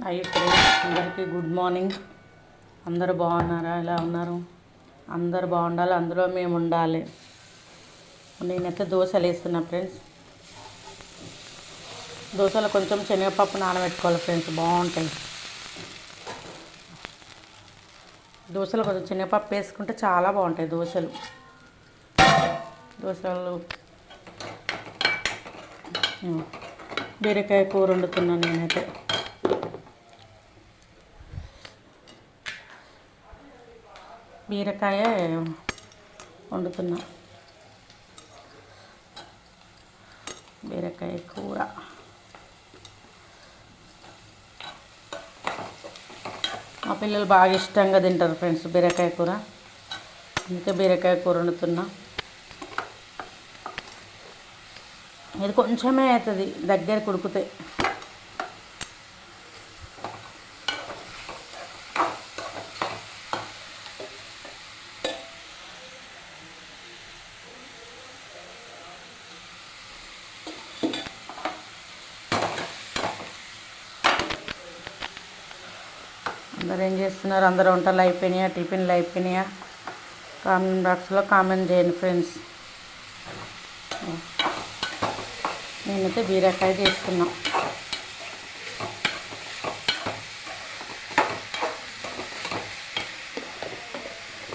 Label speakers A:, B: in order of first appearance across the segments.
A: Hi friends, అందరికీ good morning. అందరూ బాగున్నారా? ఎలా ఉన్నారు? అందరూ బాగుండాలి, అందులో మేము ఉండాలి. నేనైతే దోశలు వేస్తున్నా ఫ్రెండ్స్. దోశలు కొంచెం శనగపప్పు నానబెట్టుకోవాలి ఫ్రెండ్స్, బాగుంటాయి. దోశలు కొంచెం శనగపప్పు వేసుకుంటే చాలా బాగుంటాయి దోశలు. బీరకాయ కూర వండుతున్నాను నేనైతే. బీరకాయ వండుతున్నా, బీరకాయ కూర. మా పిల్లలు బాగా ఇష్టంగా తింటారు ఫ్రెండ్స్ బీరకాయ కూర, అందుకే బీరకాయ కూర వండుతున్నా. ఇది కొంచెమే అవుతుంది దగ్గర కుడికితే. అందరు ఏం చేస్తున్నారు? అందరూ వంటలు అయిపోయినాయా? టిఫిన్లు అయిపోయినాయా? కామెంట్ బాక్స్లో కామెంట్ చేయండి ఫ్రెండ్స్. నేనైతే బీరకాయ చేస్తున్నా.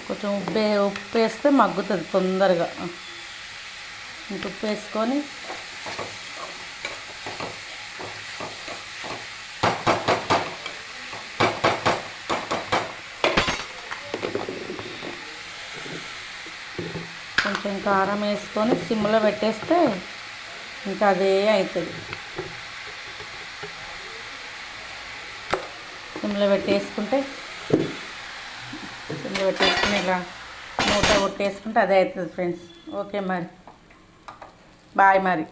A: కొంచెం ఉప్పు వేస్తే మగ్గుతుంది తొందరగా. ఇంక ఉప్పు వేసుకొని కొంచెం కారం వేసుకొని సిమ్లో పెట్టేస్తే ఇంకా అదే అవుతుంది. సిమ్లో పెట్టేసుకుని ఇలా మూత కొట్టేసుకుంటే అదే అవుతుంది ఫ్రెండ్స్. ఓకే మరి, బాయ్ మరి.